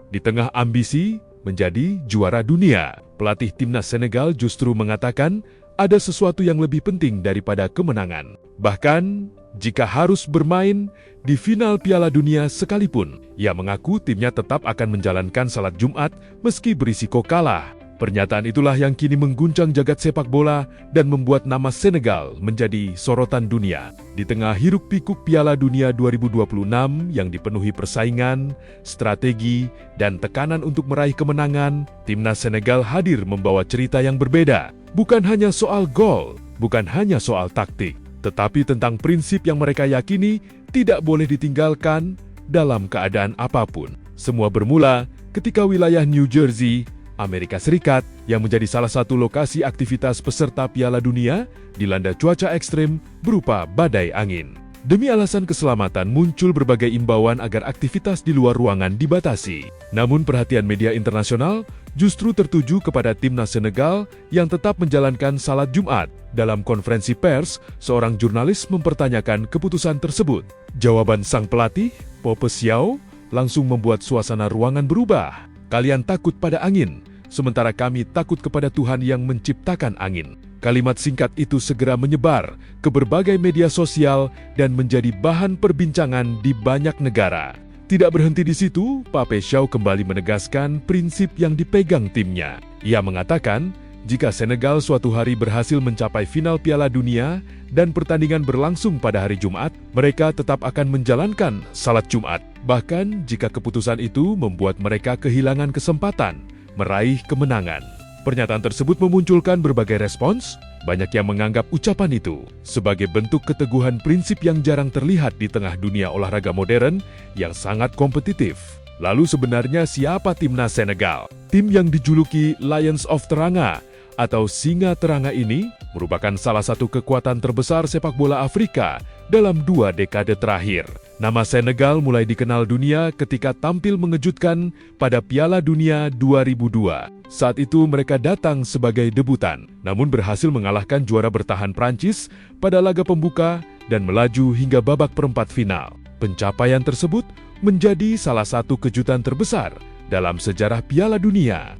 Di tengah ambisi menjadi juara dunia, pelatih timnas Senegal justru mengatakan ada sesuatu yang lebih penting daripada kemenangan. Bahkan, jika harus bermain di final Piala Dunia sekalipun, ia mengaku timnya tetap akan menjalankan salat Jumat meski berisiko kalah. Pernyataan itulah yang kini mengguncang jagat sepak bola dan membuat nama Senegal menjadi sorotan dunia. Di tengah hiruk-pikuk Piala Dunia 2026 yang dipenuhi persaingan, strategi, dan tekanan untuk meraih kemenangan, timnas Senegal hadir membawa cerita yang berbeda. Bukan hanya soal gol, bukan hanya soal taktik, tetapi tentang prinsip yang mereka yakini tidak boleh ditinggalkan dalam keadaan apapun. Semua bermula ketika wilayah New Jersey, Amerika Serikat, yang menjadi salah satu lokasi aktivitas peserta Piala Dunia, dilanda cuaca ekstrem berupa badai angin. Demi alasan keselamatan, muncul berbagai imbauan agar aktivitas di luar ruangan dibatasi. Namun perhatian media internasional justru tertuju kepada timnas Senegal yang tetap menjalankan salat Jumat. Dalam konferensi pers, seorang jurnalis mempertanyakan keputusan tersebut. Jawaban sang pelatih, Pape Thiaw, langsung membuat suasana ruangan berubah. "Kalian takut pada angin, sementara kami takut kepada Tuhan yang menciptakan angin." Kalimat singkat itu segera menyebar ke berbagai media sosial dan menjadi bahan perbincangan di banyak negara. Tidak berhenti di situ, Pape Thiaw kembali menegaskan prinsip yang dipegang timnya. Ia mengatakan, jika Senegal suatu hari berhasil mencapai final Piala Dunia dan pertandingan berlangsung pada hari Jumat, mereka tetap akan menjalankan salat Jumat. Bahkan jika keputusan itu membuat mereka kehilangan kesempatan meraih kemenangan. Pernyataan tersebut memunculkan berbagai respons. Banyak yang menganggap ucapan itu sebagai bentuk keteguhan prinsip yang jarang terlihat di tengah dunia olahraga modern yang sangat kompetitif. Lalu sebenarnya siapa timnas Senegal? Tim yang dijuluki Lions of Teranga atau Singa Teranga ini merupakan salah satu kekuatan terbesar sepak bola Afrika dalam 2 dekade terakhir. Nama Senegal mulai dikenal dunia ketika tampil mengejutkan pada Piala Dunia 2002. Saat itu mereka datang sebagai debutan, namun berhasil mengalahkan juara bertahan Prancis pada laga pembuka dan melaju hingga babak perempat final. Pencapaian tersebut menjadi salah satu kejutan terbesar dalam sejarah Piala Dunia.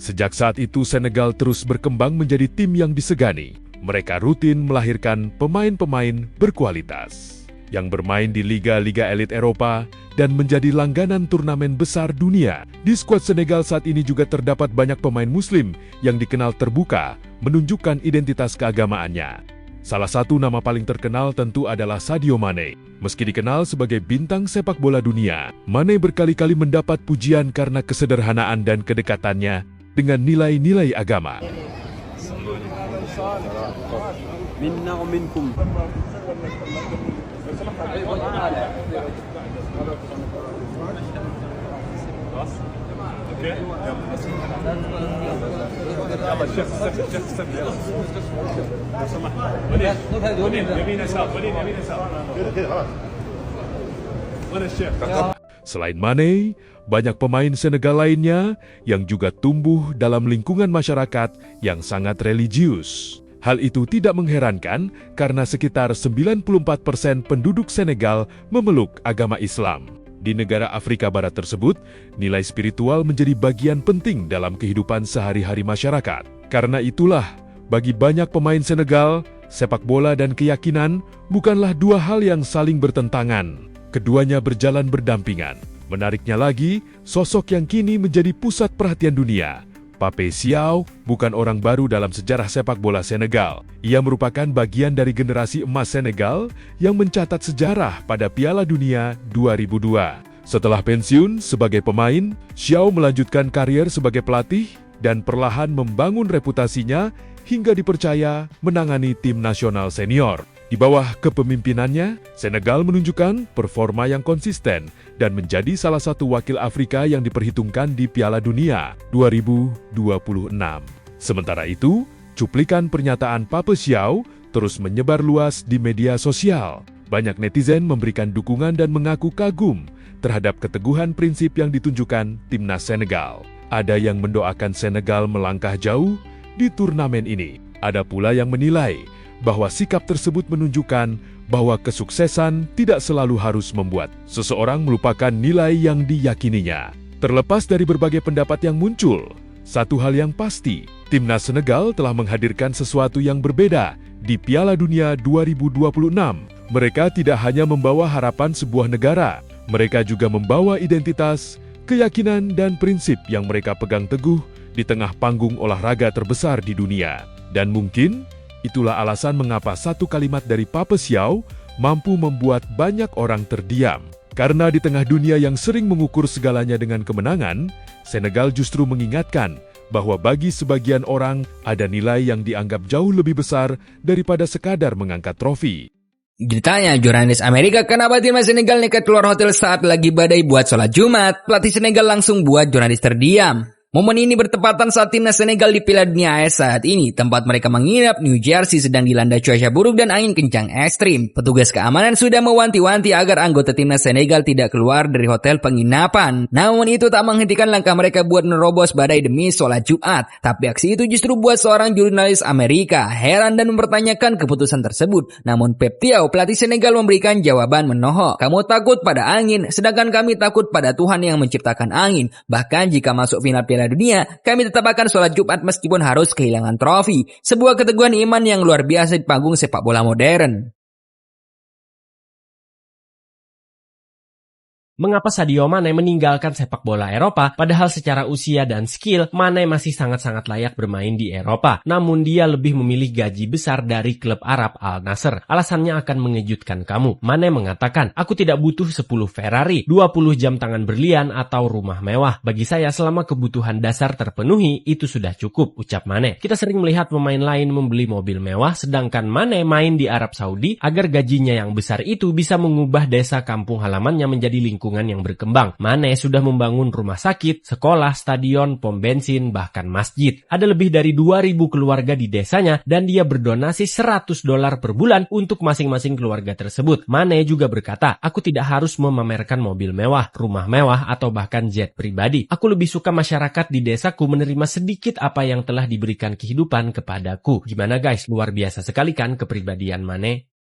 Sejak saat itu, Senegal terus berkembang menjadi tim yang disegani. Mereka rutin melahirkan pemain-pemain berkualitas yang bermain di liga-liga elit Eropa dan menjadi langganan turnamen besar dunia. Di skuad Senegal saat ini juga terdapat banyak pemain Muslim yang dikenal terbuka, menunjukkan identitas keagamaannya. Salah satu nama paling terkenal tentu adalah Sadio Mane. Meski dikenal sebagai bintang sepak bola dunia, Mane berkali-kali mendapat pujian karena kesederhanaan dan kedekatannya dengan nilai-nilai agama. Selain Mane, banyak pemain Senegal lainnya yang juga tumbuh dalam lingkungan masyarakat yang sangat religius. Hal itu tidak mengherankan karena sekitar 94% penduduk Senegal memeluk agama Islam. Di negara Afrika Barat tersebut, nilai spiritual menjadi bagian penting dalam kehidupan sehari-hari masyarakat. Karena itulah, bagi banyak pemain Senegal, sepak bola dan keyakinan bukanlah dua hal yang saling bertentangan. Keduanya berjalan berdampingan. Menariknya lagi, sosok yang kini menjadi pusat perhatian dunia, Pape Thiaw, bukan orang baru dalam sejarah sepak bola Senegal. Ia merupakan bagian dari generasi emas Senegal yang mencatat sejarah pada Piala Dunia 2002. Setelah pensiun sebagai pemain, Thiaw melanjutkan karier sebagai pelatih dan perlahan membangun reputasinya hingga dipercaya menangani tim nasional senior. Di bawah kepemimpinannya, Senegal menunjukkan performa yang konsisten dan menjadi salah satu wakil Afrika yang diperhitungkan di Piala Dunia 2026. Sementara itu, cuplikan pernyataan Pape Thiaw terus menyebar luas di media sosial. Banyak netizen memberikan dukungan dan mengaku kagum terhadap keteguhan prinsip yang ditunjukkan timnas Senegal. Ada yang mendoakan Senegal melangkah jauh di turnamen ini. Ada pula yang menilai bahwa sikap tersebut menunjukkan bahwa kesuksesan tidak selalu harus membuat seseorang melupakan nilai yang diyakininya. Terlepas dari berbagai pendapat yang muncul, satu hal yang pasti, timnas Senegal telah menghadirkan sesuatu yang berbeda di Piala Dunia 2026. Mereka tidak hanya membawa harapan sebuah negara, mereka juga membawa identitas, keyakinan, dan prinsip yang mereka pegang teguh di tengah panggung olahraga terbesar di dunia. Dan mungkin itulah alasan mengapa satu kalimat dari Pape Thiaw mampu membuat banyak orang terdiam. Karena di tengah dunia yang sering mengukur segalanya dengan kemenangan, Senegal justru mengingatkan bahwa bagi sebagian orang ada nilai yang dianggap jauh lebih besar daripada sekadar mengangkat trofi. Ditanya jurnalis Amerika kenapa timnas Senegal nekat keluar hotel saat lagi badai buat sholat Jumat, pelatih Senegal langsung buat jurnalis terdiam. Momen ini bertepatan saat timnas Senegal di Piala Dunia AS saat ini. Tempat mereka menginap, New Jersey, sedang dilanda cuaca buruk dan angin kencang ekstrim. Petugas keamanan sudah mewanti-wanti agar anggota timnas Senegal tidak keluar dari hotel penginapan. Namun itu tak menghentikan langkah mereka buat menerobos badai demi sholat Jumat. Tapi aksi itu justru buat seorang jurnalis Amerika heran dan mempertanyakan keputusan tersebut. Namun Pep Thiaw, pelatih Senegal, memberikan jawaban menohok. Kamu takut pada angin, sedangkan kami takut pada Tuhan yang menciptakan angin. Bahkan jika masuk final Piala Dunia, kami tetap akan sholat Jumat meskipun harus kehilangan trofi. Sebuah keteguhan iman yang luar biasa di panggung sepak bola modern. Mengapa Sadio Mane meninggalkan sepak bola Eropa, padahal secara usia dan skill, Mane masih sangat-sangat layak bermain di Eropa. Namun dia lebih memilih gaji besar dari klub Arab Al Nassr. Alasannya akan mengejutkan kamu. Mane mengatakan, aku tidak butuh 10 Ferrari, 20 jam tangan berlian, atau rumah mewah. Bagi saya selama kebutuhan dasar terpenuhi, itu sudah cukup, ucap Mane. Kita sering melihat pemain lain membeli mobil mewah, sedangkan Mane main di Arab Saudi agar gajinya yang besar itu bisa mengubah desa kampung halamannya menjadi lingkungan yang berkembang. Mane sudah membangun rumah sakit, sekolah, stadion, pom bensin, bahkan masjid. Ada lebih dari 2.000 keluarga di desanya dan dia berdonasi $100 per bulan untuk masing-masing keluarga tersebut. Mane juga berkata, aku tidak harus memamerkan mobil mewah, rumah mewah, atau bahkan jet pribadi. Aku lebih suka masyarakat di desaku menerima sedikit apa yang telah diberikan kehidupan kepadaku. Gimana guys, luar biasa sekali kan kepribadian Mane?